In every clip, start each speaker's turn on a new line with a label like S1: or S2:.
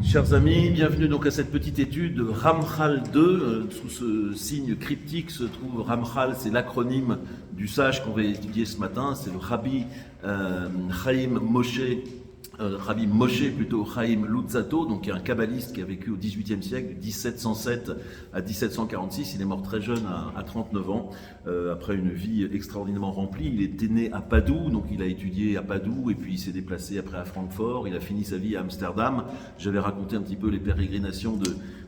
S1: Chers amis, bienvenue donc à cette petite étude Ramchal 2. Sous ce signe cryptique se trouve Ramchal, c'est l'acronyme du sage qu'on va étudier ce matin. C'est le Rabbi Chaim Moshe, Rabbi Moshe plutôt Chaim Luzzatto, donc un kabbaliste qui a vécu au XVIIIe siècle, de 1707 à 1746. Il est mort très jeune, à 39 ans, après une vie extraordinairement remplie. Il était né à Padoue, donc il a étudié à Padoue, et puis il s'est déplacé après à Francfort. Il a fini sa vie à Amsterdam. J'avais raconté un petit peu les pérégrinations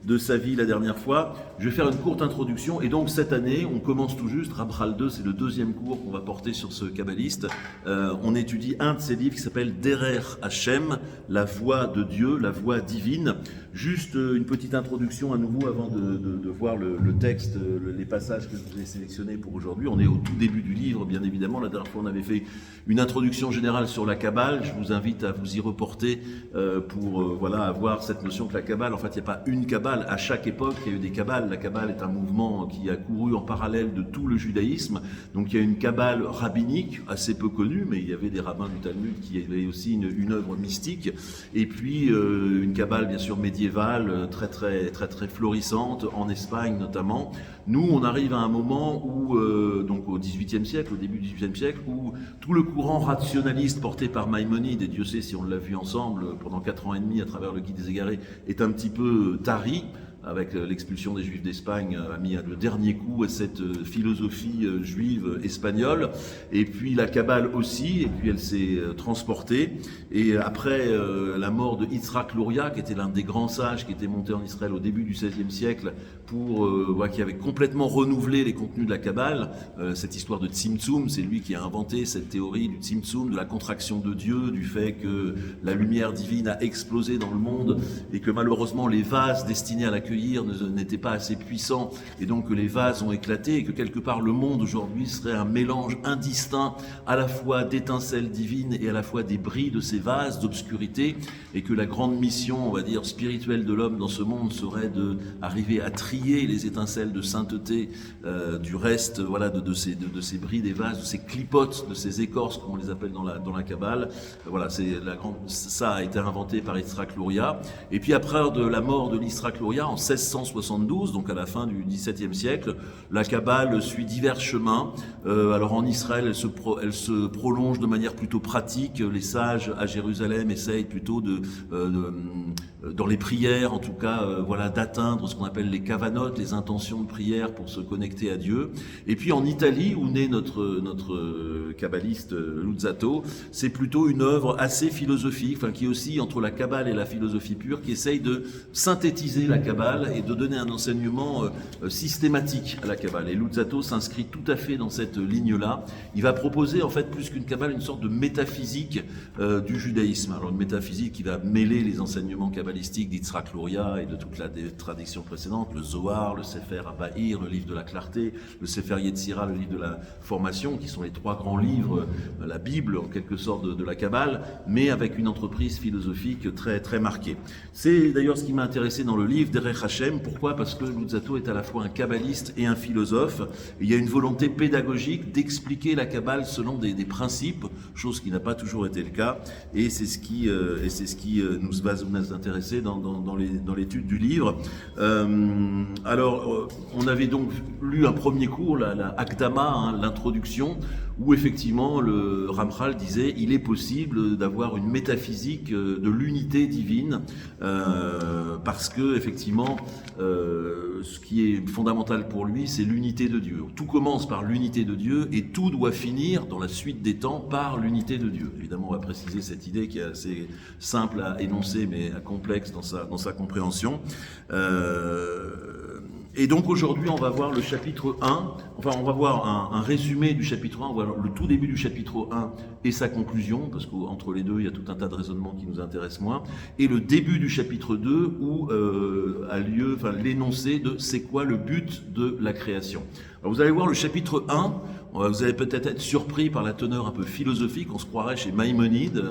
S1: de sa vie la dernière fois. Je vais faire une courte introduction, et donc cette année, on commence tout juste, Ramchal 2, c'est le deuxième cours qu'on va porter sur ce kabbaliste. On étudie un de ses livres qui s'appelle Derer Hashem, la voix de Dieu, la voix divine. Juste une petite introduction à nouveau avant de voir le texte, les passages que je vous ai sélectionnés pour aujourd'hui. On est au tout début du livre, bien évidemment. La dernière fois, on avait fait une introduction générale sur la Kabbale. Je vous invite à vous y reporter pour voilà, avoir cette notion que la Kabbale, en fait, il n'y a pas une Kabbale. À chaque époque, il y a eu des Kabbales. La Kabbale est un mouvement qui a couru en parallèle de tout le judaïsme. Donc, il y a une Kabbale rabbinique, assez peu connue, mais il y avait des rabbins du Talmud qui avaient aussi une œuvre mystique. Et puis, une Kabbale, bien sûr, médiévale, très florissante, en Espagne notamment. Nous, on arrive à un moment où, donc au XVIIIe siècle, au début du XVIIIe siècle, où tout le courant rationaliste porté par Maïmonide, et Dieu sait si on l'a vu ensemble pendant 4 ans et demi à travers le Guide des Égarés, est un petit peu tari, avec l'expulsion des Juifs d'Espagne, a mis le dernier coup à cette philosophie juive espagnole. Et puis la Kabbale aussi, et puis elle s'est transportée. Et après la mort de Yitzhak Luria, qui était l'un des grands sages qui était monté en Israël au début du XVIe siècle, qui avait complètement renouvelé les contenus de la Kabbale, cette histoire de Tzimtzum, c'est lui qui a inventé cette théorie du Tzimtzum, de la contraction de Dieu, du fait que la lumière divine a explosé dans le monde, et que malheureusement les vases destinés à l'accueillir n'étaient pas assez puissants, et donc que les vases ont éclaté, et que quelque part le monde aujourd'hui serait un mélange indistinct à la fois d'étincelles divines et à la fois des bris de ces vases d'obscurité, et que la grande mission, on va dire, spirituelle de l'homme dans ce monde serait d'arriver à trier les étincelles de sainteté du reste, voilà, de ces bris des vases, de ces clipotes, de ces écorces, comme on les appelle dans la Kabbale. Voilà, ça a été inventé par Yitzhak Luria. Et puis après de la mort de Yitzhak Luria, en 1672, donc à la fin du XVIIe siècle, la Kabbale suit divers chemins. Alors en Israël, elle se prolonge de manière plutôt pratique. Les sages à Jérusalem essayent plutôt dans les prières, en tout cas, voilà, d'atteindre ce qu'on appelle les kavanot, les intentions de prière pour se connecter à Dieu. Et puis en Italie, où naît notre kabbaliste Luzzatto, c'est plutôt une œuvre assez philosophique, enfin qui est aussi entre la Kabbale et la philosophie pure, qui essaye de synthétiser la Kabbale et de donner un enseignement systématique à la Kabbale. Et Luzzatto s'inscrit tout à fait dans cette ligne-là. Il va proposer, en fait, plus qu'une Kabbale, une sorte de métaphysique du judaïsme. Alors une métaphysique qui va mêler les enseignements kabbalistiques d'Yitzhak Luria et de toute la tradition précédente, le Zohar, le Sefer Abahir, le livre de la clarté, le Sefer Yetzira, le livre de la formation, qui sont les 3 grands livres, la Bible en quelque sorte de la Kabbale, mais avec une entreprise philosophique très marquée. C'est d'ailleurs ce qui m'a intéressé dans le livre Derer Hashem. Pourquoi ? Parce que Luzzatto est à la fois un kabbaliste et un philosophe. Il y a une volonté pédagogique d'expliquer la Kabbale selon des principes, chose qui n'a pas toujours été le cas, et c'est ce qui nous va nous intéresser dans l'étude du livre. Alors, on avait donc lu un premier cours, la Akdama, l'introduction, où effectivement le Ramchal disait il est possible d'avoir une métaphysique de l'unité divine, parce que effectivement ce qui est fondamental pour lui, c'est l'unité de Dieu. Tout commence par l'unité de Dieu et tout doit finir dans la suite des temps par l'unité de Dieu. Évidemment, on va préciser cette idée qui est assez simple à énoncer mais complexe dans sa compréhension. Et donc aujourd'hui, on va voir le chapitre 1, enfin on va voir un résumé du chapitre 1, on va voir le tout début du chapitre 1 et sa conclusion, parce qu'entre les deux, il y a tout un tas de raisonnements qui nous intéressent moins, et le début du chapitre 2 où a lieu l'énoncé de c'est quoi le but de la création. Alors vous allez voir le chapitre 1, vous allez peut-être être surpris par la teneur un peu philosophique, on se croirait chez Maïmonide,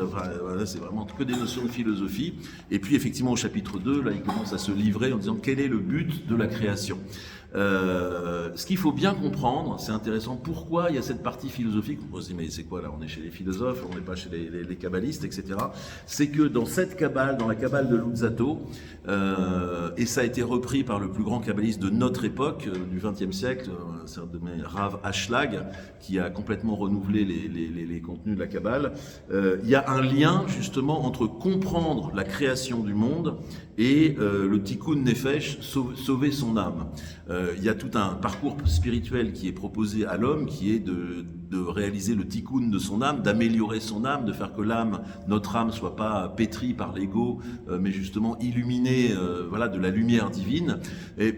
S1: voilà, c'est vraiment que des notions de philosophie. Et puis effectivement au chapitre 2, là il commence à se livrer en disant quel est le but de la création. Ce qu'il faut bien comprendre, c'est intéressant, pourquoi il y a cette partie philosophique. On se dit, mais c'est quoi là? On est chez les philosophes, on n'est pas chez les kabbalistes, etc. C'est que dans cette kabbale, dans la kabbale de Luzzatto, et ça a été repris par le plus grand kabbaliste de notre époque, du XXe siècle, Rav Ashlag, qui a complètement renouvelé les contenus de la kabbale, il y a un lien justement entre comprendre la création du monde et le tikkun nefesh, sauver son âme. Il y a tout un parcours spirituel qui est proposé à l'homme, qui est de réaliser le tikkun de son âme, d'améliorer son âme, de faire que notre âme soit pas pétrie par l'ego, mais justement illuminée, voilà, de la lumière divine. Et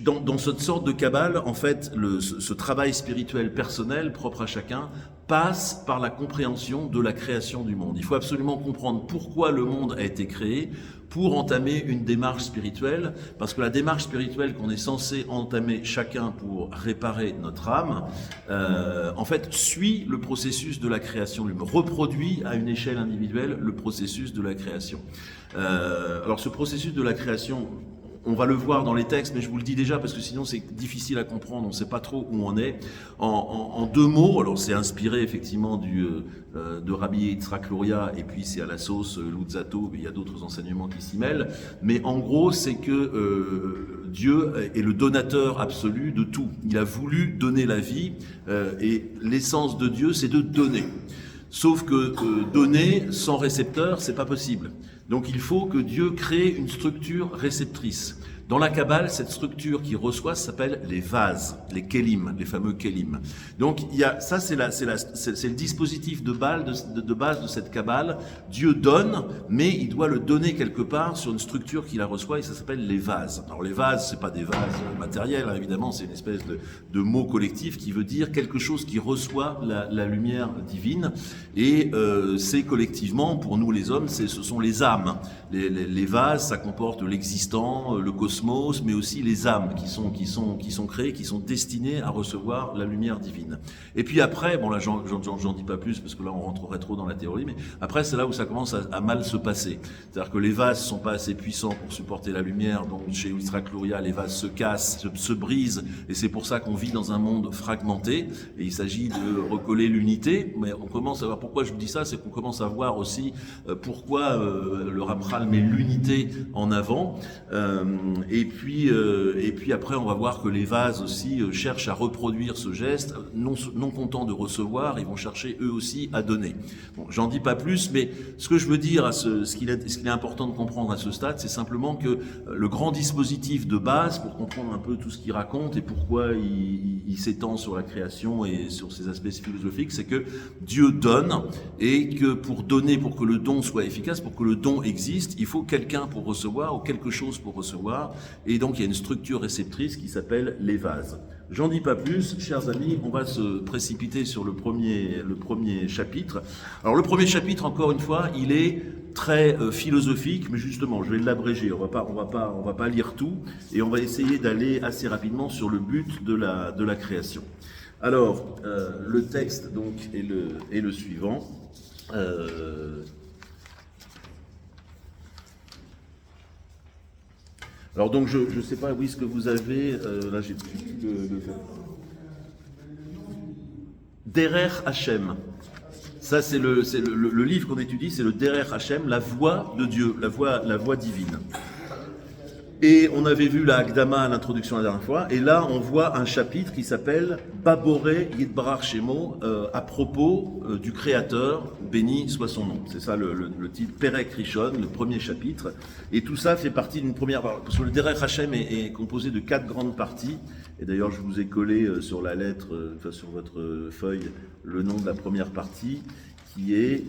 S1: dans cette sorte de kabbale, en fait, ce travail spirituel personnel, propre à chacun, passe par la compréhension de la création du monde. Il faut absolument comprendre pourquoi le monde a été créé pour entamer une démarche spirituelle, parce que la démarche spirituelle qu'on est censé entamer chacun pour réparer notre âme, en fait, suit le processus de la création lui-même, reproduit à une échelle individuelle le processus de la création. Alors ce processus de la création, on va le voir dans les textes, mais je vous le dis déjà parce que sinon c'est difficile à comprendre, on ne sait pas trop où on est. En deux mots, alors c'est inspiré effectivement de Rabbi Yitzhak Luria, et puis c'est à la sauce Luzzatto, il y a d'autres enseignements qui s'y mêlent, mais en gros c'est que Dieu est le donateur absolu de tout. Il a voulu donner la vie, et l'essence de Dieu c'est de donner. Sauf que donner sans récepteur, c'est pas possible. Donc il faut que Dieu crée une structure réceptrice. Dans la Kabbale, cette structure qui reçoit s'appelle les vases, les kélim, les fameux kélim. Donc il y a ça, c'est le dispositif de base de cette Kabbale. Dieu donne, mais il doit le donner quelque part sur une structure qui la reçoit, et ça s'appelle les vases. Alors les vases, c'est pas des vases matériels, hein, évidemment, c'est une espèce de mot collectif qui veut dire quelque chose qui reçoit la lumière divine, et c'est collectivement, pour nous les hommes, ce sont les âmes. Les vases, ça comporte l'existant, le cosmos, mais aussi les âmes qui sont créées, qui sont destinées à recevoir la lumière divine. Et puis après, bon là j'en dis pas plus parce que là on rentrerait trop dans la théorie, mais après c'est là où ça commence à mal se passer. C'est-à-dire que les vases sont pas assez puissants pour supporter la lumière, donc chez Yitzhak Luria les vases se cassent, se brisent, et c'est pour ça qu'on vit dans un monde fragmenté, et il s'agit de recoller l'unité. Mais on commence à voir, pourquoi je vous dis ça, c'est qu'on commence à voir aussi pourquoi le Ramchal met l'unité en avant. Et puis après, on va voir que les vases aussi cherchent à reproduire ce geste, non contents de recevoir, ils vont chercher eux aussi à donner. Bon, j'en dis pas plus, mais ce que je veux dire, ce qu'il est important de comprendre à ce stade, c'est simplement que le grand dispositif de base, pour comprendre un peu tout ce qu'il raconte et pourquoi il s'étend sur la création et sur ses aspects philosophiques, c'est que Dieu donne, et que pour donner, pour que le don soit efficace, pour que le don existe, il faut quelqu'un pour recevoir ou quelque chose pour recevoir. Et donc il y a une structure réceptrice qui s'appelle les vases. J'en dis pas plus, chers amis, on va se précipiter sur le premier chapitre. Alors le premier chapitre, encore une fois, il est très philosophique, mais justement, je vais l'abréger, on va pas lire tout, et on va essayer d'aller assez rapidement sur le but de la création. Alors, le texte donc est le suivant. Alors donc je ne sais pas où est-ce que vous avez, là j'ai plus le Derer Hashem. Ça c'est le livre qu'on étudie, c'est le Derer Hashem, la voix de Dieu, la voix divine. Et on avait vu la Hakdama à l'introduction la dernière fois, et là on voit un chapitre qui s'appelle Baboré Yitbarach Shemo, à propos du Créateur, béni soit son nom. C'est ça le titre, Perek Rishon, le premier chapitre. Et tout ça fait partie d'une première, parce que le Derech Hashem est composé de 4 grandes parties. Et d'ailleurs je vous ai collé sur la lettre, sur votre feuille, le nom de la première partie, qui est,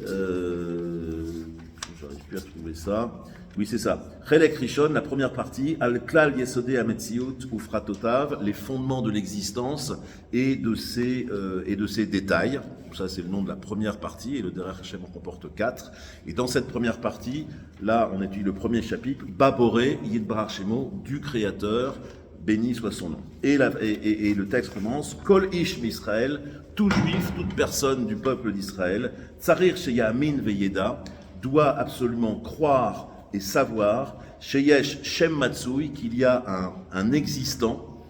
S1: j'arrive plus à trouver ça. Oui, c'est ça. Chelek Rishon, la première partie, Al-Klal Yesodé Ametziut Ufratotav, les fondements de l'existence et de ses détails. Ça, c'est le nom de la première partie, et le Derech Hashem en comporte 4. Et dans cette première partie, là, on étudie le premier chapitre, Baboré Yitbarach Shemo, du Créateur, béni soit son nom. Et le texte commence, Kol Ish Misraël, tout juif, toute personne du peuple d'Israël, Tsarir Sheyamin Veyeda, doit absolument croire et savoir, Sheyesh Shem Matsui, qu'il y a un existant,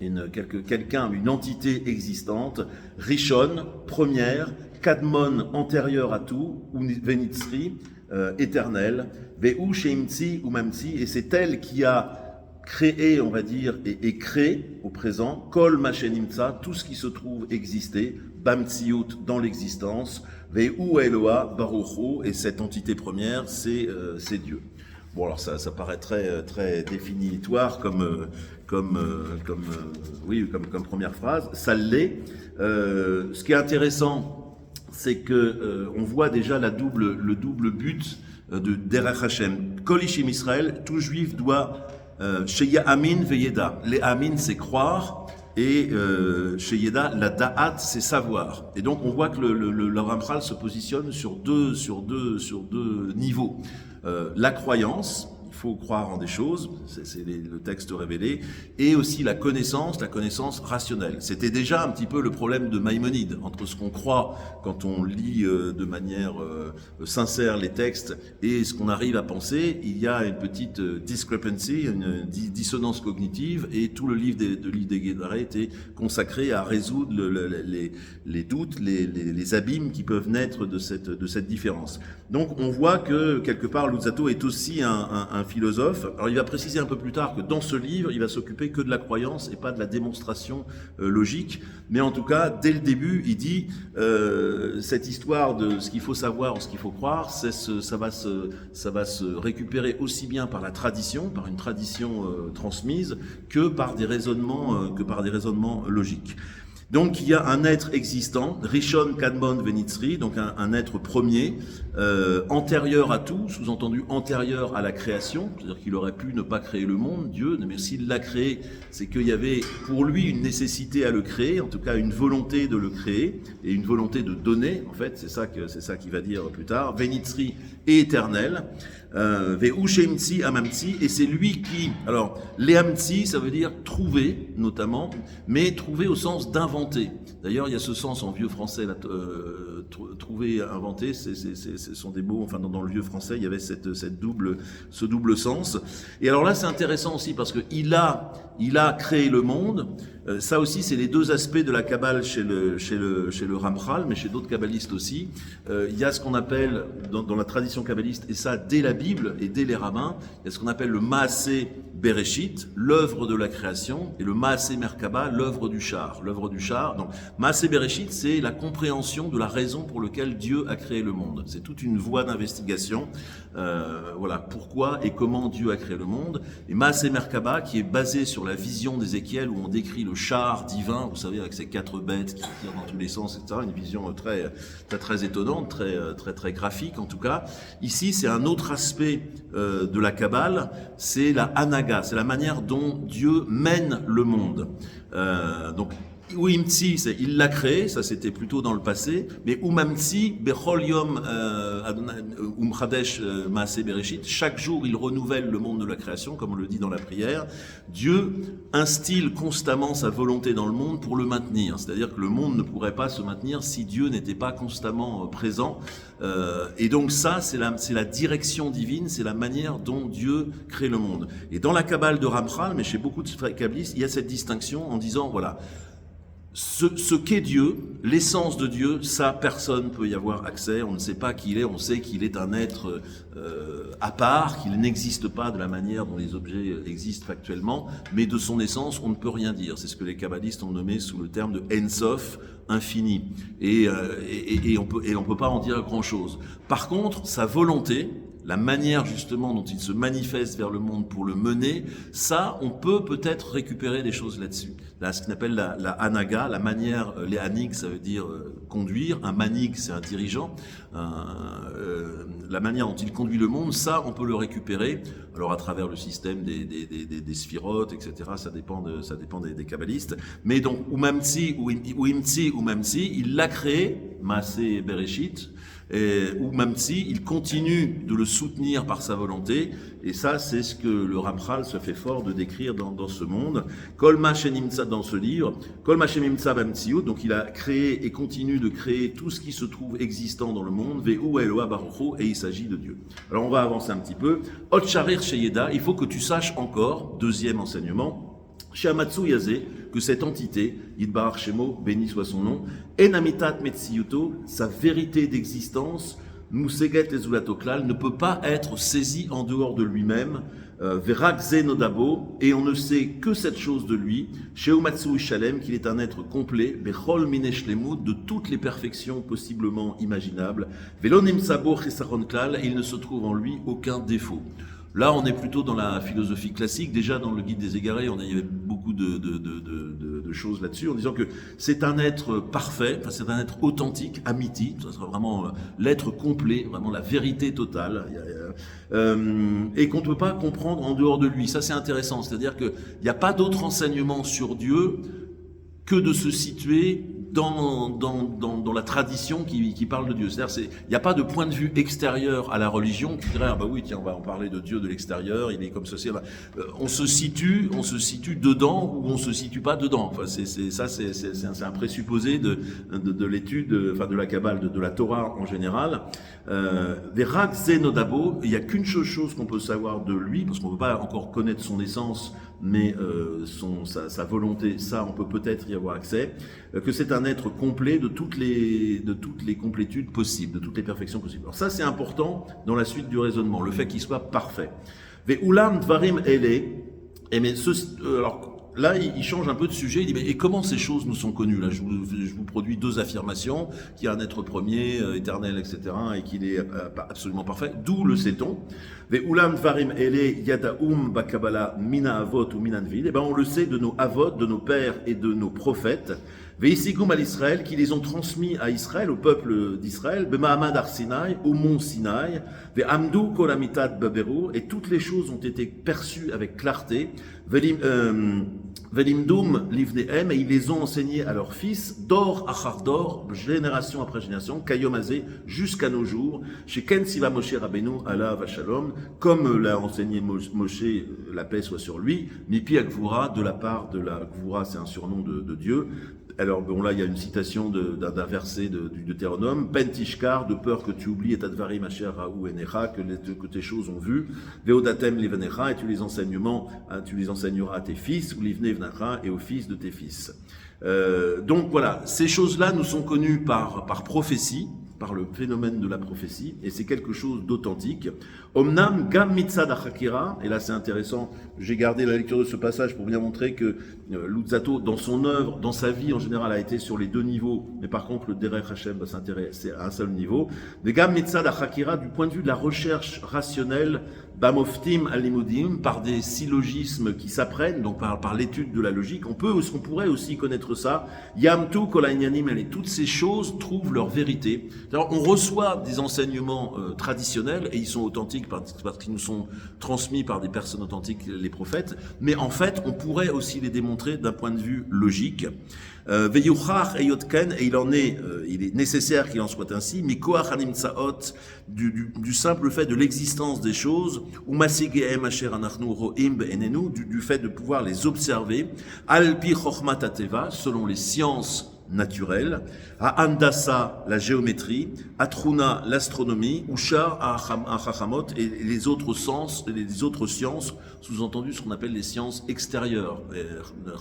S1: quelqu'un, une entité existante, Rishon, première, Kadmon, antérieur à tout, Venitzri, éternel, Ve'u Sheimtsi ou Mamtsi, et c'est elle qui a créé, on va dire, et crée au présent, Kol Mashenimtsa, tout ce qui se trouve exister, Bamtsiut, dans l'existence, Ve'u Eloa Baruchu, et cette entité première, c'est Dieu. Bon, alors ça paraît très définitoire comme première phrase. Ça l'est. Ce qui est intéressant, c'est que on voit déjà le double but de Derech Hashem. Kol Ishim Israël, tout juif doit Sheya Amin Veyeda. Les Amin, c'est croire. Et chez Yeda, la Da'at, c'est savoir. Et donc on voit que le Ramchal se positionne sur deux niveaux. La croyance, il faut croire en des choses, c'est le texte révélé, et aussi la connaissance rationnelle. C'était déjà un petit peu le problème de Maïmonide, entre ce qu'on croit quand on lit de manière sincère les textes et ce qu'on arrive à penser. Il y a une petite discrepancy, une dissonance cognitive, et tout le livre de l'Idée Guédaré était consacré à résoudre les doutes, les abîmes qui peuvent naître de cette différence. Donc on voit que quelque part Luzzatto est aussi un philosophe. Alors il va préciser un peu plus tard que dans ce livre, il va s'occuper que de la croyance et pas de la démonstration logique. Mais en tout cas, dès le début, il dit cette histoire de ce qu'il faut savoir ou ce qu'il faut croire, ça va se récupérer aussi bien par la tradition, par une tradition transmise, que par des raisonnements logiques. Donc il y a un être existant, Rishon Kadmon Venitzri, donc un être premier, antérieur à tout, sous-entendu antérieur à la création, c'est-à-dire qu'il aurait pu ne pas créer le monde, Dieu, mais s'il l'a créé, c'est qu'il y avait pour lui une nécessité à le créer, en tout cas une volonté de le créer, et une volonté de donner, en fait, c'est ça qu'il va dire plus tard, Venitzri et éternel, Ve'u Sheimtsi Amamtsi, et c'est lui qui, alors, Lehamtsi, ça veut dire trouver, notamment, mais trouver au sens d'inventer. D'ailleurs, il y a ce sens en vieux français, là, trouver, inventer, ce sont des mots, enfin, dans le vieux français, il y avait ce double sens. Et alors là, c'est intéressant aussi, parce que il a créé le monde. Ça aussi, c'est les deux aspects de la Kabbale chez le Ramchal, mais chez d'autres kabbalistes aussi. Il y a ce qu'on appelle, dans la tradition kabbaliste, et ça dès la Bible et dès les rabbins, il y a ce qu'on appelle le Maaseh Bereshit, l'œuvre de la création, et le Maaseh Merkaba, l'œuvre du char. Donc, Maaseh Bereshit, c'est la compréhension de la raison pour laquelle Dieu a créé le monde. C'est toute une voie d'investigation. Voilà, pourquoi et comment Dieu a créé le monde. Et Maaseh Merkaba, qui est basé sur la vision d'Ézéchiel, où on décrit le char divin, vous savez, avec ces 4 bêtes qui tirent dans tous les sens, etc. Une vision très étonnante, très graphique en tout cas. Ici, c'est un autre aspect de la Kabbale, c'est la Hanaga, c'est la manière dont Dieu mène le monde. Donc, Uimtsi, il l'a créé, ça c'était plutôt dans le passé, mais Umamtsi, Bechol Yom Umchadesh Maaseh Bereshit, chaque jour il renouvelle le monde de la création, comme on le dit dans la prière. Dieu instille constamment sa volonté dans le monde pour le maintenir, c'est-à-dire que le monde ne pourrait pas se maintenir si Dieu n'était pas constamment présent. Et donc ça, c'est la direction divine, c'est la manière dont Dieu crée le monde. Et dans la Kabbale de Ramchal, mais chez beaucoup de kabbalistes, il y a cette distinction en disant, voilà, ce qu'est Dieu, l'essence de Dieu, ça, personne ne peut y avoir accès, on ne sait pas qui il est, on sait qu'il est un être à part, qu'il n'existe pas de la manière dont les objets existent factuellement, mais de son essence, on ne peut rien dire. C'est ce que les kabbalistes ont nommé sous le terme de Ensof, infini. Et on peut pas en dire grand-chose. Par contre, sa volonté, la manière justement dont il se manifeste vers le monde pour le mener, ça, on peut-être récupérer des choses là-dessus. Là, ce qu'on appelle la hanaga, la manière, les hanig, ça veut dire conduire, un manig, c'est un dirigeant, la manière dont il conduit le monde, ça, on peut le récupérer, alors à travers le système des sphirotes, etc., ça dépend des kabbalistes, mais donc, Umamtsi, il l'a créé, Maaseh Bereshit, ou Mamtsi, il continue de le soutenir par sa volonté, et ça c'est ce que le Ramchal se fait fort de décrire dans ce monde. Kol ma shenimtsa, dans ce livre, Kol ma shenimtsa bamtsiut, donc il a créé et continue de créer tout ce qui se trouve existant dans le monde, Ve'u Eloa Baruchu, et il s'agit de Dieu. Alors on va avancer un petit peu. Ot sharir sheyeda, il faut que tu saches encore, deuxième enseignement, chez Amatsu Yazé, que cette entité, Yidbarach Shemo, béni soit son nom, Enamitat Metsiyuto, sa vérité d'existence, Museget Ezulatoklal, ne peut pas être saisie en dehors de lui-même, Verak Zenodabo, et on ne sait que cette chose de lui, Sheumatsu Shalem, qu'il est un être complet, Bechol Mineshlemut, de toutes les perfections possiblement imaginables, Velonim Sabo Chesaron Klal, et il ne se trouve en lui aucun défaut. Là, on est plutôt dans la philosophie classique. Déjà, dans le Guide des Égarés, il y avait beaucoup de choses là-dessus, en disant que c'est un être parfait, enfin, c'est un être authentique, amiti, ça sera vraiment l'être complet, vraiment la vérité totale, et qu'on ne peut pas comprendre en dehors de lui. Ça, c'est intéressant. C'est-à-dire qu'il n'y a pas d'autre enseignement sur Dieu que de se situer dans la tradition qui parle de Dieu. C'est-à-dire, il n'y a pas de point de vue extérieur à la religion qui dirait, ah bah oui, tiens, on va en parler de Dieu de l'extérieur, il est comme ceci. On se situe dedans ou on se situe pas dedans. Enfin, c'est un présupposé de l'étude, enfin, de la Kabbale, de la Torah en général. Des Rak Zenodabo, il n'y a qu'une chose qu'on peut savoir de lui, parce qu'on ne peut pas encore connaître son essence, mais sa volonté, ça, on peut peut-être y avoir accès, que c'est un être complet de toutes les complétudes possibles, de toutes les perfections possibles. Alors ça, c'est important dans la suite du raisonnement, le fait qu'il soit parfait. Ve ulam dvarim ele, alors là, il change un peu de sujet, il dit, mais et comment ces choses nous sont connues? Là, je vous produis deux affirmations, qu'il y a un être premier, éternel, etc., et qu'il est absolument parfait. D'où le sait-on? Ve ulam dvarim ele yadaum bakabala mina avot ou minanvid. Eh ben, on le sait de nos avot, de nos pères et de nos prophètes. Ve'isigum à l'Israël, qui les ont transmis à Israël, au peuple d'Israël, Bemahamad ar Sinaï, au mont Sinaï, Ve'amdu kolamitat baberu, et toutes les choses ont été perçues avec clarté, Velimdum livnehem, et ils les ont enseignées à leurs fils, d'or achar d'or, génération après génération, kayomazé, jusqu'à nos jours, chez Ken Siva Moshe Rabbeinu, Allah Vachalom, comme l'a enseigné Moshe, la paix soit sur lui, Mipi Agvura, de la part de la Gvura, c'est un surnom de Dieu. Alors bon, là il y a une citation d'un verset du Deutéronome, Pentishkar, de peur que tu oublies et advarim asher raou enecha, que tes choses ont vu, Veodatem livenecha, et tu les enseigneras à tes fils, ou livne vnacha, et aux fils de tes fils. Donc voilà, ces choses-là nous sont connues par prophétie, par le phénomène de la prophétie, et c'est quelque chose d'authentique. Omnam gam mitzad achakira, et là c'est intéressant, j'ai gardé la lecture de ce passage pour bien montrer que Luzzatto, dans son œuvre, dans sa vie en général, a été sur les deux niveaux, mais par contre le Derech Hashem va s'intéresser à un seul niveau. De gam mitzad achakira, du point de vue de la recherche rationnelle, bamoftim alimudim, par des syllogismes qui s'apprennent, donc par l'étude de la logique, on pourrait aussi connaître ça. Yamtu kolainyanim, et toutes ces choses trouvent leur vérité. Alors, on reçoit des enseignements traditionnels, et ils sont authentiques parce qu'ils nous sont transmis par des personnes authentiques, les prophètes, mais en fait, on pourrait aussi les démontrer d'un point de vue logique. Veyuchach eyotken, et il est nécessaire qu'il en soit ainsi, mikoach animtsaot, du simple fait de l'existence des choses, ou masigehem asher anachnu roim be'enenu, du fait de pouvoir les observer, alpi chochmat ateva, selon les sciences naturelles, à Andasa, la géométrie, à Truna, l'astronomie, Ushar, à Chachamot, et les autres sciences, sous-entendu ce qu'on appelle les sciences extérieures,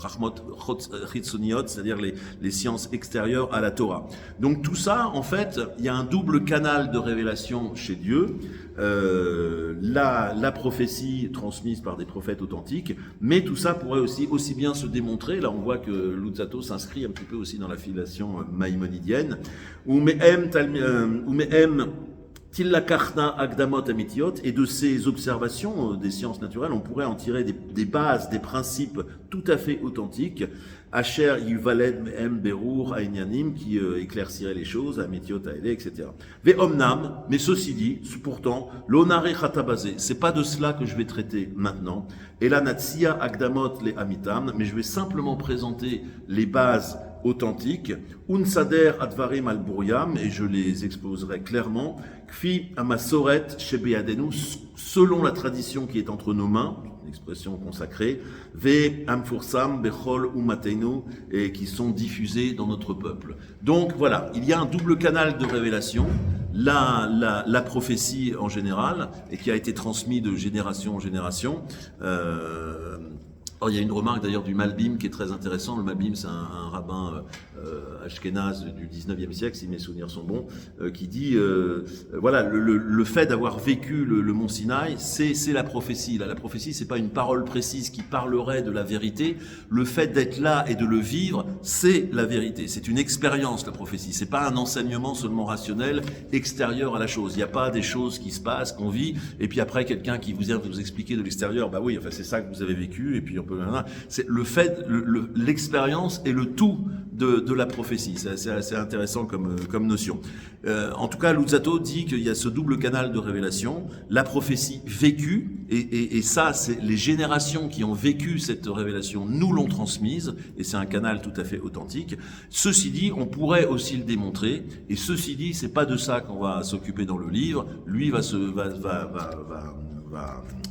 S1: Chachamot, Chitzoniot, c'est-à-dire les sciences extérieures à la Torah. Donc tout ça, en fait, il y a un double canal de révélation chez Dieu, la prophétie transmise par des prophètes authentiques, mais tout ça pourrait aussi bien se démontrer. Là, on voit que Luzzatto s'inscrit un petit peu aussi dans la filiation maïmonidienne, ou mehem Tillakarna Agdamot Amitiot, et de ces observations des sciences naturelles, on pourrait en tirer des bases, des principes tout à fait authentiques. Asher Yuvaled Mehem Berur Aïnyanim, qui éclaircirait les choses, Amitiot Aele, etc. Ve Omnam, mais ceci dit, pourtant, l'onare Khatabazé, c'est pas de cela que je vais traiter maintenant. Et la Natsia Agdamot le Amitam, mais je vais simplement présenter les bases authentiques, Unsader Advarim al-Buriam, et je les exposerai clairement, Kfi Amasoret Shebeadenu, selon la tradition qui est entre nos mains, une expression consacrée, Ve Amfursam Bechol Umatenu, et qui sont diffusés dans notre peuple. Donc voilà, il y a un double canal de révélation, la prophétie en général, et qui a été transmise de génération en génération, Alors, il y a une remarque d'ailleurs du Malbim qui est très intéressante. Le Malbim, c'est un rabbin ashkénaze du 19e siècle, si mes souvenirs sont bons, qui dit voilà, le fait d'avoir vécu le mont Sinaï, c'est la prophétie. Là, la prophétie, c'est pas une parole précise qui parlerait de la vérité. Le fait d'être là et de le vivre, c'est la vérité. C'est une expérience, la prophétie. C'est pas un enseignement seulement rationnel, extérieur à la chose. Il n'y a pas des choses qui se passent, qu'on vit, et puis après quelqu'un qui vient vous expliquer de l'extérieur, bah oui, enfin c'est ça que vous avez vécu, et puis on peut. C'est le fait, l'expérience est le tout de la prophétie. C'est assez intéressant comme notion. En tout cas, Luzzatto dit qu'il y a ce double canal de révélation, la prophétie vécue, et ça, c'est les générations qui ont vécu cette révélation nous l'ont transmise, et c'est un canal tout à fait authentique. Ceci dit, on pourrait aussi le démontrer, et ceci dit, c'est pas de ça qu'on va s'occuper dans le livre. Lui va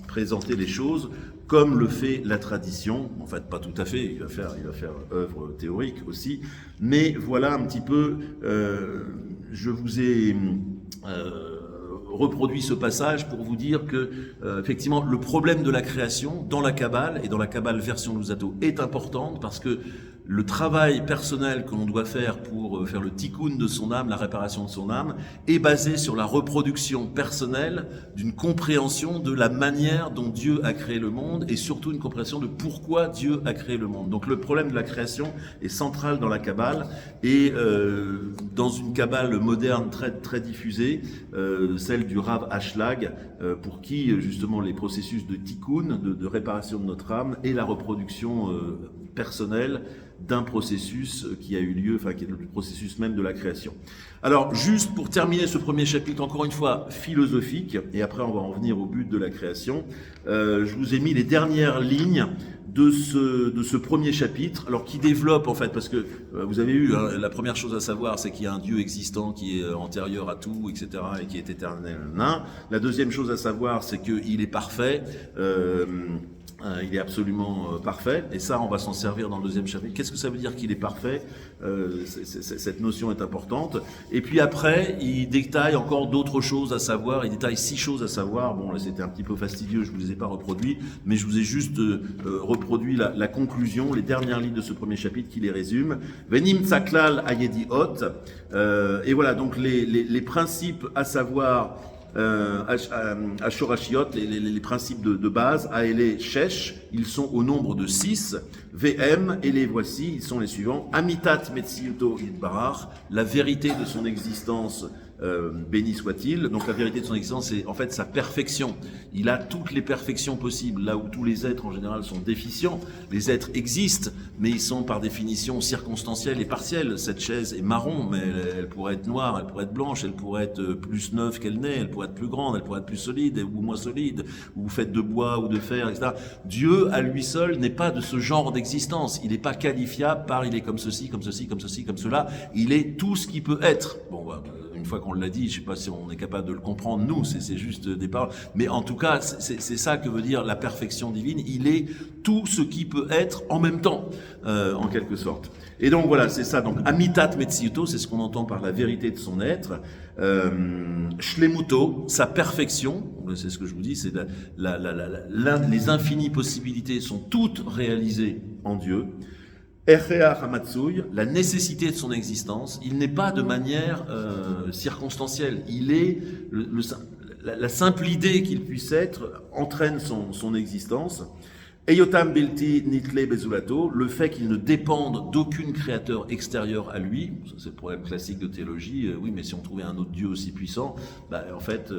S1: présenter les choses comme le fait la tradition. En fait, pas tout à fait, il va faire œuvre théorique aussi, mais voilà un petit peu, je vous ai reproduit ce passage pour vous dire que, effectivement, le problème de la création dans la Kabbale, et dans la Kabbale version Luzzatto, est importante parce que le travail personnel que l'on doit faire pour faire le tikkun de son âme, la réparation de son âme, est basé sur la reproduction personnelle d'une compréhension de la manière dont Dieu a créé le monde et surtout une compréhension de pourquoi Dieu a créé le monde. Donc le problème de la création est central dans la Kabbale et dans une Kabbale moderne très diffusée, celle du Rav Ashlag, pour qui justement les processus de tikkun, de réparation de notre âme et la reproduction personnelle d'un processus qui a eu lieu, enfin qui est le processus même de la création. Alors juste pour terminer ce premier chapitre, encore une fois philosophique, et après on va en venir au but de la création, je vous ai mis les dernières lignes de ce premier chapitre, alors qui développe en fait, parce que vous avez eu, hein, la première chose à savoir, c'est qu'il y a un Dieu existant qui est antérieur à tout, etc., et qui est éternel. La deuxième chose à savoir, c'est qu'il est parfait, il est absolument parfait, et ça on va s'en servir dans le deuxième chapitre. Qu'est-ce que ça veut dire qu'il est parfait? Cette notion est importante. Et puis après, il détaille encore d'autres choses à savoir, il détaille 6 choses à savoir. Bon, là c'était un petit peu fastidieux, je ne vous les ai pas reproduits, mais je vous ai juste reproduit la conclusion, les dernières lignes de ce premier chapitre qui les résume. Venim tsaklal ayedi hot. Et voilà, donc les principes à savoir, Ashorashiot, les principes de base, Aele Shesh, ils sont au nombre de 6, VM, et les voici, ils sont les suivants. Amitat Metsiuto Yitbarach, la vérité de son existence, béni soit-il. Donc la vérité de son existence, c'est en fait sa perfection. Il a toutes les perfections possibles, là où tous les êtres en général sont déficients. Les êtres existent, mais ils sont par définition circonstanciels et partiels. Cette chaise est marron, mais elle pourrait être noire, elle pourrait être blanche, elle pourrait être plus neuve qu'elle n'est, elle pourrait être plus grande, elle pourrait être plus solide ou moins solide, ou faite de bois ou de fer, etc. Dieu, à lui seul, n'est pas de ce genre d'existence. Il n'est pas qualifiable par il est comme ceci, comme ceci, comme ceci, comme cela. Il est tout ce qui peut être. Bon, voilà. Une fois qu'on l'a dit, je ne sais pas si on est capable de le comprendre, nous, c'est juste des paroles. Mais en tout cas, c'est ça que veut dire la perfection divine. Il est tout ce qui peut être en même temps, en quelque sorte. Et donc voilà, c'est ça. Donc, Amitat Metsiuto, c'est ce qu'on entend par la vérité de son être. Shlemuto, sa perfection, c'est ce que je vous dis, c'est les infinies possibilités sont toutes réalisées en Dieu. Echea Hamatsui, la nécessité de son existence, il n'est pas de manière circonstancielle. Il est la simple idée qu'il puisse être entraîne son existence. Eyotam Bilti Nitle Bezulato, le fait qu'il ne dépende d'aucun créateur extérieur à lui, c'est le problème classique de théologie, oui mais si on trouvait un autre Dieu aussi puissant, en fait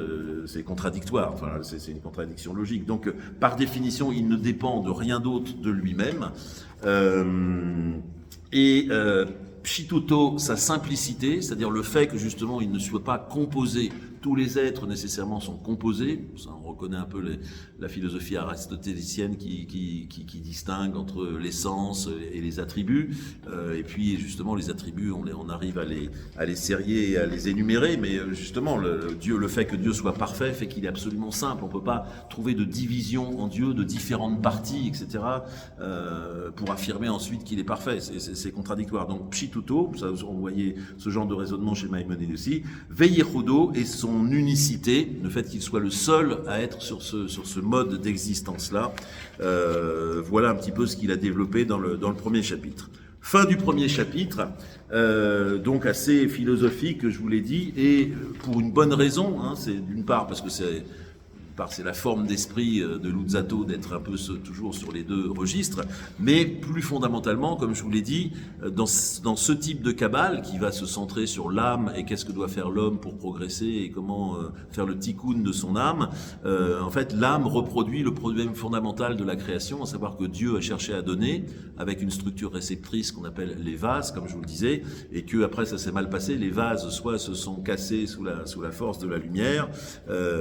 S1: c'est contradictoire, enfin, c'est une contradiction logique. Donc par définition il ne dépend de rien d'autre de lui-même, Pshituto, sa simplicité, c'est-à-dire le fait que justement il ne soit pas composé, tous les êtres nécessairement sont composés, ça, on reconnaît un peu la philosophie aristotélicienne qui distingue entre l'essence et les attributs, et puis justement les attributs on arrive à les sérier et à les énumérer, mais justement le fait que Dieu soit parfait fait qu'il est absolument simple, on ne peut pas trouver de division en Dieu, de différentes parties, etc., pour affirmer ensuite qu'il est parfait, c'est contradictoire. Donc Pshituto, ça, on voyait ce genre de raisonnement chez Maïmonide aussi, Veyechudo, et son son unicité, le fait qu'il soit le seul à être sur ce mode d'existence-là. Voilà un petit peu ce qu'il a développé dans le premier chapitre. Fin du premier chapitre, donc assez philosophique, je vous l'ai dit, et pour une bonne raison, hein, c'est d'une part parce que c'est la forme d'esprit de Luzzatto d'être un peu toujours sur les deux registres, mais plus fondamentalement, comme je vous l'ai dit, dans ce type de Kabbale qui va se centrer sur l'âme et qu'est-ce que doit faire l'homme pour progresser et comment faire le tikkun de son âme, en fait l'âme reproduit le problème fondamental de la création, à savoir que Dieu a cherché à donner avec une structure réceptrice qu'on appelle les vases, comme je vous le disais, et que après ça s'est mal passé, les vases soit se sont cassés sous la force de la lumière,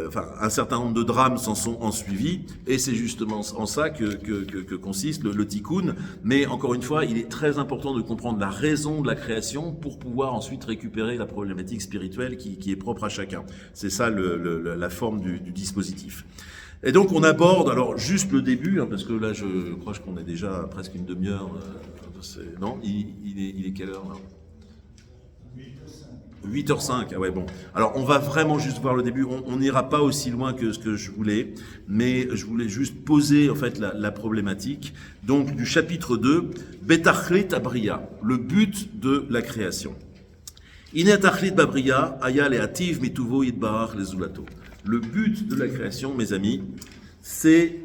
S1: enfin un certain nombre de drames s'en sont ensuivis, et c'est justement en ça que consiste le tikkun. Mais encore une fois, il est très important de comprendre la raison de la création pour pouvoir ensuite récupérer la problématique spirituelle qui est propre à chacun. C'est ça la forme du dispositif. Et donc on aborde, alors juste le début, hein, parce que là je crois qu'on est déjà à presque une demi-heure. Non, il est quelle heure là ? 8h05, ah ouais bon. Alors on va vraiment juste voir le début, on n'ira pas aussi loin que ce que je voulais, mais je voulais juste poser en fait la problématique. Donc du chapitre 2, Betachlit Abriya, le but de la création. Ine Tachlit Babriya, Aya Leativ Mituvo Yitbarach Lezulato. Le but de la création, mes amis, c'est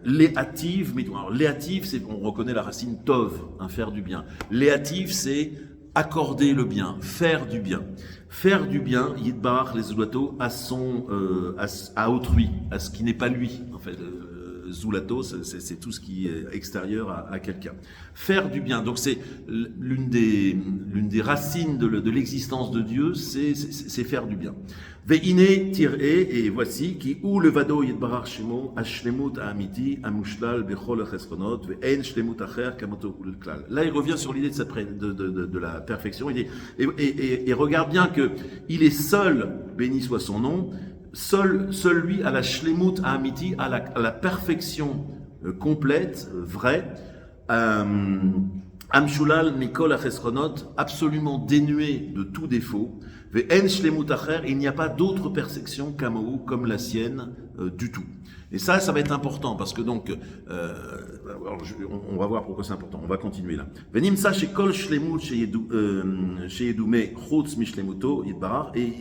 S1: Leativ, alors Leativ, c'est, on reconnaît la racine Tov, faire du bien. Leativ, c'est accorder le bien, faire du bien. Faire du bien, Yitbarach les Zulato, à autrui, à ce qui n'est pas lui, en fait. Zulato, c'est tout ce qui est extérieur à quelqu'un. Faire du bien, donc c'est l'une des racines de l'existence de Dieu, c'est faire du bien. Ve'ine tir'e, et voici, qui ou le vado yitbarach shemo, ashlemut ha'amiti, amushlal bechol ha'chesronot, ve'en shlemut acher kamoto klal. Là, il revient sur l'idée de la perfection. Il dit, et regarde bien que il est seul, béni soit son nom, seul lui à la shlemut ha'amiti, à la perfection complète, vraie, amshulal mikol ha'chesronot, absolument dénué de tout défaut. Il n'y a pas d'autre perception qu'Amaou comme la sienne du tout. Et ça va être important parce que donc, on va voir pourquoi c'est important. On va continuer là. Et il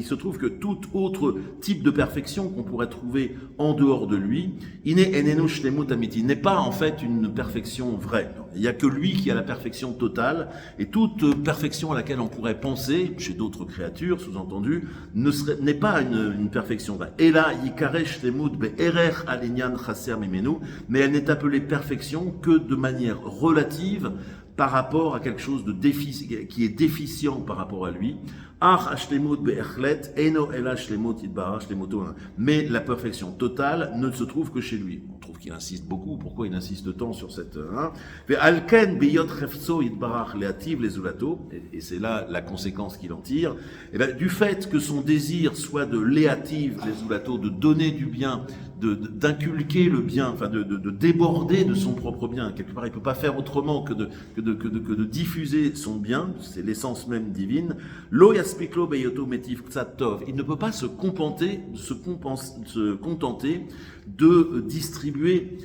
S1: se trouve que tout autre type de perfection qu'on pourrait trouver en dehors de lui, n'est pas en fait une perfection vraie. Il n'y a que lui qui a la perfection totale, et toute perfection à laquelle on pourrait penser chez d'autres créatures, sous-entendu, n'est pas une perfection vraie. Et là, mais elle n'est appelée perfection que de manière relative par rapport à quelque chose qui est déficient par rapport à lui. Mais la perfection totale ne se trouve que chez lui. On trouve qu'il insiste beaucoup. Pourquoi il insiste tant sur cette... Et c'est là la conséquence qu'il en tire. Et bien, du fait que son désir soit de léative les zulato, de donner du bien, d'inculquer le bien, enfin de déborder de son propre bien. Quelque part, il ne peut pas faire autrement que de diffuser son bien, c'est l'essence même divine. Lo yaspiklo beyoto metiv ksatov. Il ne peut pas se contenter de distribuer,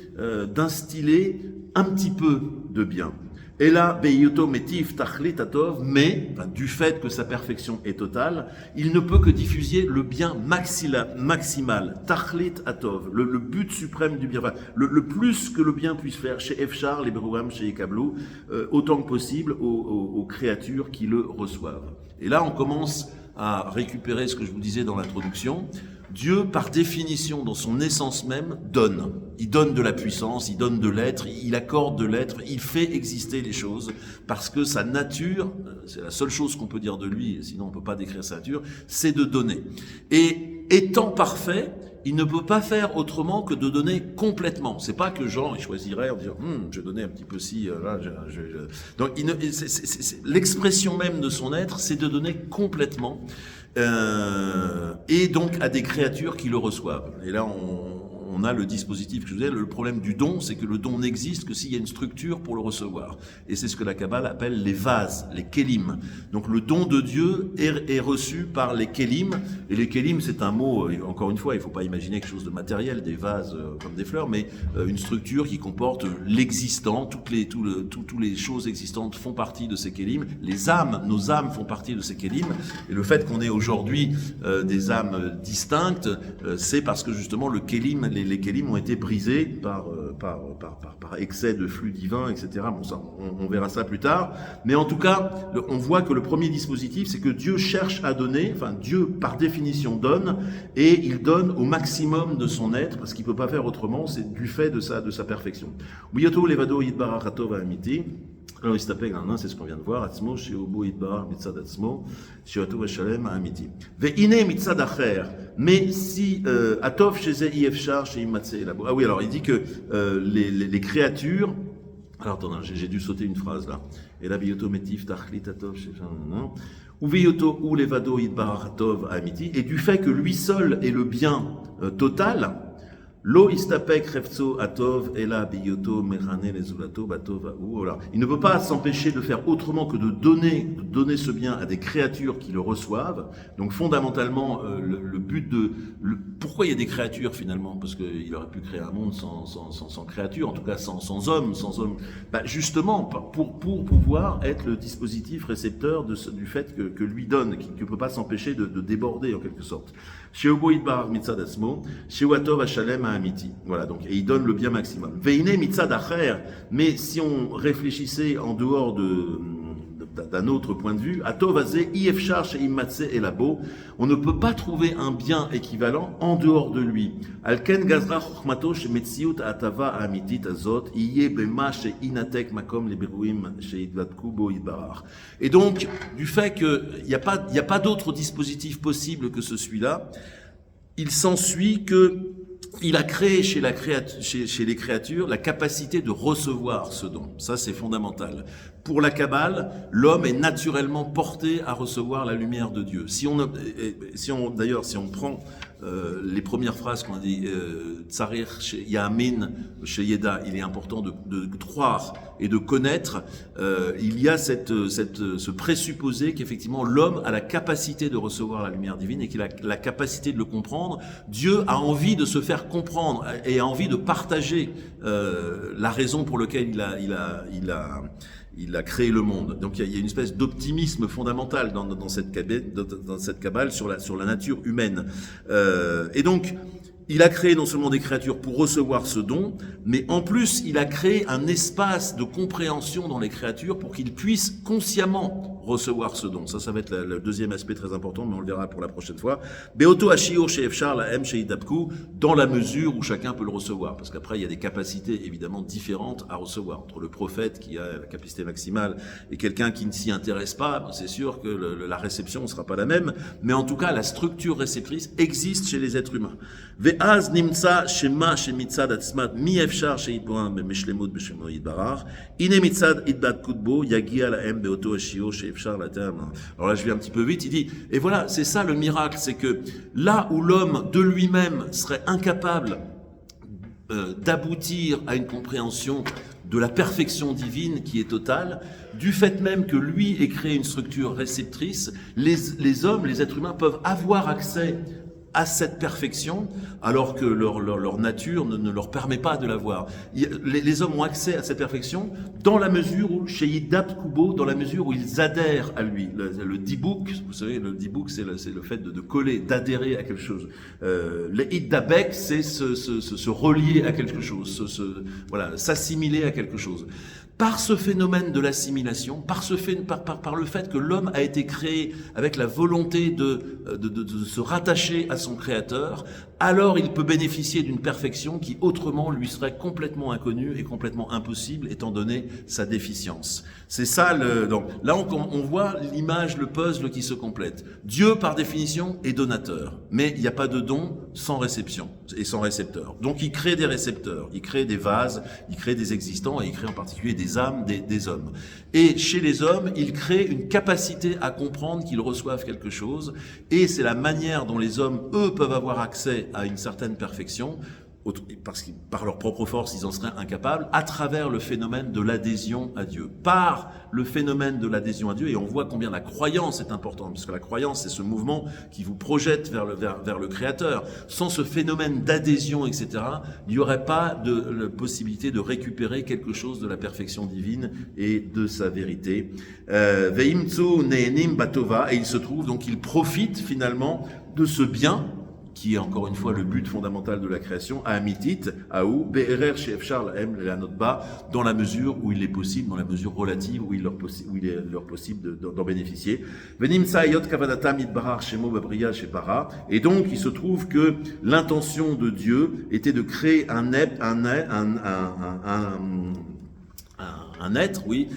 S1: d'instiller un petit peu de bien. Et là, beyoto metiv tachlit atov, mais du fait que sa perfection est totale, il ne peut que diffuser le bien maximal, tachlit atov, le but suprême du bien, enfin, le plus que le bien puisse faire chez Efchar, les Berouam, chez Ekablou, autant que possible aux créatures qui le reçoivent. Et là, on commence à récupérer ce que je vous disais dans l'introduction. Dieu, par définition, dans son essence même, donne. Il donne de la puissance, il donne de l'être, il accorde de l'être, il fait exister les choses, parce que sa nature, c'est la seule chose qu'on peut dire de lui, sinon on ne peut pas décrire sa nature, c'est de donner. Et étant parfait, il ne peut pas faire autrement que de donner complètement. C'est pas que Jean il choisirait en disant je vais donner un petit peu ci, là. Donc l'expression même de son être, c'est de donner complètement. Et donc à des créatures qui le reçoivent. Et là, on a le dispositif que je vous disais. Le problème du don, c'est que le don n'existe que s'il y a une structure pour le recevoir. Et c'est ce que la Kabbale appelle les vases, les kélim. Donc le don de Dieu est reçu par les kélim. Et les kélim, c'est un mot, encore une fois, il ne faut pas imaginer quelque chose de matériel, des vases comme des fleurs, mais une structure qui comporte l'existant. Toutes les choses existantes font partie de ces kélim. Les âmes, nos âmes font partie de ces kélim. Et le fait qu'on ait aujourd'hui des âmes distinctes, c'est parce que justement le kélim, les kélim ont été brisés par excès de flux divin, etc. Bon, ça, on verra ça plus tard. Mais en tout cas, on voit que le premier dispositif, c'est que Dieu cherche à donner, enfin Dieu par définition donne, et il donne au maximum de son être, parce qu'il ne peut pas faire autrement, c'est du fait de sa perfection. Uyato levado yitbarach hatov ha'amiti. Alors il s'appelle, c'est ce qu'on vient de voir, Atzmo, Sheobo Idbar, Mitzad Atzmo, Sheoto Vashalem, Amiti. Ve'ine Mitzad Acher, mais si Atov Sheze Ifshar, Sheim Matse Elabo. Ah oui, alors il dit que les créatures, alors attends, j'ai dû sauter une phrase là. Et la Bioto Metif, Tachlit Atov, non. Ou Veyoto ou Levado Idbar Atov Amiti, et du fait que lui seul est le bien total, Lo istapek refzo atov ela biyoto merane lezulato batov ou voilà. Il ne peut pas s'empêcher de faire autrement que de donner ce bien à des créatures qui le reçoivent. Donc fondamentalement, le but pourquoi il y a des créatures finalement? Parce qu'il aurait pu créer un monde sans créatures, en tout cas sans hommes. Bah, justement pour pouvoir être le dispositif récepteur du fait que lui donne, qui ne peut pas s'empêcher de déborder en quelque sorte. Sheobo idbar mitzad asmo, shewatov hashalem ha'amiti. Voilà, donc, et il donne le bien maximum. Veine mitzad acher, mais si on réfléchissait en dehors d'un autre point de vue, atov azeh ifshar she'im matse elabo, on ne peut pas trouver un bien équivalent en dehors de lui. Alken gazra chokhmato shemetziut atava ha'amitit azot, iye bema she'inatek makom leberuim she'idvatku bo idbarar. Et donc, du fait qu'il n'y a pas d'autre dispositif possible que celui-là, il s'ensuit que il a créé chez les créatures la capacité de recevoir ce don. Ça, c'est fondamental. Pour la Kabbale, l'homme est naturellement porté à recevoir la lumière de Dieu. Si on prend les premières phrases qu'on a dit, Tsarir Yamin chez Yeda, il est important de croire et de connaître. Il y a ce présupposé qu'effectivement l'homme a la capacité de recevoir la lumière divine et qu'il a la capacité de le comprendre. Dieu a envie de se faire comprendre et a envie de partager la raison pour laquelle il a créé le monde. Donc il y a une espèce d'optimisme fondamental dans cette Kabbale sur la nature humaine. Et donc, il a créé non seulement des créatures pour recevoir ce don, mais en plus, il a créé un espace de compréhension dans les créatures pour qu'ils puissent consciemment recevoir ce don. Ça va être le deuxième aspect très important, mais on le verra pour la prochaine fois. Beoto ashio sheefshar lahem sheidapku, dans la mesure où chacun peut le recevoir. Parce qu'après, il y a des capacités évidemment différentes à recevoir. Entre le prophète qui a la capacité maximale et quelqu'un qui ne s'y intéresse pas, c'est sûr que la réception ne sera pas la même, mais en tout cas, la structure réceptrice existe chez les êtres humains. Ve'az nimtza shema shemitzad atzmat mi efshar sheitboam b'meshlemut b'shemo yitbarach ine mitzad idbat kutbo yagia lahem beoto ashio sheefshar latam. Alors là, je vais un petit peu vite. Il dit, et voilà, c'est ça le miracle, c'est que là où l'homme de lui-même serait incapable d'aboutir à une compréhension de la perfection divine qui est totale, du fait même que lui ait créé une structure réceptrice, les hommes, les êtres humains peuvent avoir accès à cette perfection, alors que leur nature ne leur permet pas de l'avoir. Les hommes ont accès à cette perfection dans la mesure où, chez Yidab Kubo, dans la mesure où ils adhèrent à lui. Le dibouk, vous savez, le dibouk, c'est le fait de coller, d'adhérer à quelque chose. Le Yiddabek, c'est se relier à quelque chose, s'assimiler à quelque chose. Par ce phénomène de l'assimilation, par le fait que l'homme a été créé avec la volonté de se rattacher à son Créateur, alors il peut bénéficier d'une perfection qui autrement lui serait complètement inconnue et complètement impossible étant donné sa déficience. C'est ça donc là on voit l'image, le puzzle qui se complète. Dieu par définition est donateur, mais il n'y a pas de don sans réception et sans récepteur. Donc il crée des récepteurs, il crée des vases, il crée des existants et il crée en particulier des âmes des hommes. Et chez les hommes, il crée une capacité à comprendre qu'ils reçoivent quelque chose et c'est la manière dont les hommes, eux, peuvent avoir accès à une certaine perfection parce que par leur propre force, ils en seraient incapables, à travers le phénomène de l'adhésion à Dieu. Par le phénomène de l'adhésion à Dieu, et on voit combien la croyance est importante, parce que la croyance, c'est ce mouvement qui vous projette vers le Créateur. Sans ce phénomène d'adhésion, etc., il n'y aurait pas de possibilité de récupérer quelque chose de la perfection divine et de sa vérité. Veimtsu ne'enim batova, et il se trouve, donc il profite finalement de ce bien, qui est encore une fois le but fondamental de la création, à Amitit, à ou, Be'erer she'efshar lahem le'anot, dans la mesure où il est possible, dans la mesure relative où il est leur possible d'en bénéficier. Venimsa yot kavadatam itbarar shemo babriya shepara, et donc il se trouve que l'intention de Dieu était de créer un être, oui,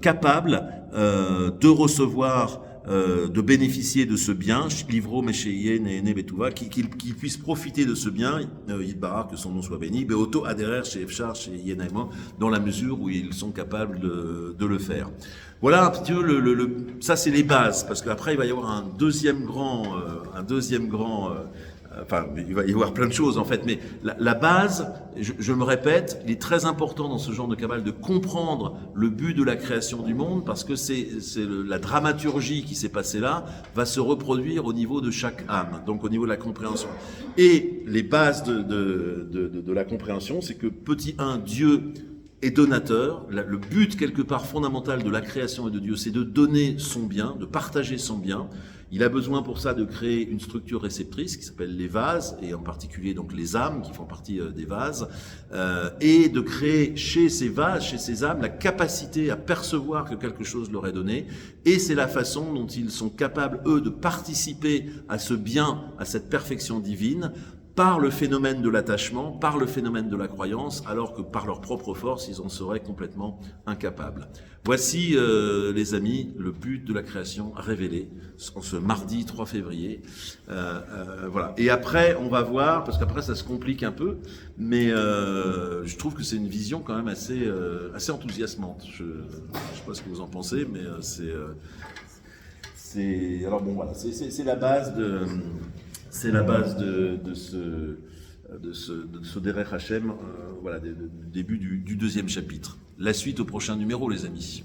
S1: capable de recevoir, de bénéficier de ce bien, livro mesheyen et nebetuva, qu'il puisse profiter de ce bien, Yidbarar, que son nom soit béni, beoto aderer chez Efchar, chez Yenaïma, dans la mesure où ils sont capables de le faire. Voilà un petit peu ça c'est les bases, parce qu'après il va y avoir un deuxième grand, enfin, il va y avoir plein de choses en fait, mais la base, je me répète, il est très important dans ce genre de Kabbale de comprendre le but de la création du monde, parce que la dramaturgie qui s'est passée là va se reproduire au niveau de chaque âme, donc au niveau de la compréhension. Et les bases de la compréhension, c'est que petit 1, Dieu est donateur. Le but quelque part fondamental de la création et de Dieu, c'est de donner son bien, de partager son bien. Il a besoin pour ça de créer une structure réceptrice qui s'appelle les vases, et en particulier donc les âmes qui font partie des vases, et de créer chez ces vases, chez ces âmes, la capacité à percevoir que quelque chose leur est donné, et c'est la façon dont ils sont capables, eux, de participer à ce bien, à cette perfection divine, par le phénomène de l'attachement, par le phénomène de la croyance, alors que par leur propre force, ils en seraient complètement incapables. Voici, les amis, le but de la création révélé en ce mardi 3 février. Voilà. Et après, on va voir, parce qu'après ça se complique un peu, mais je trouve que c'est une vision quand même assez enthousiasmante. Je ne sais pas ce que vous en pensez, mais alors bon voilà, c'est la base de... C'est la base de ce Derech Hashem, voilà, du début du deuxième chapitre. La suite au prochain numéro, les amis.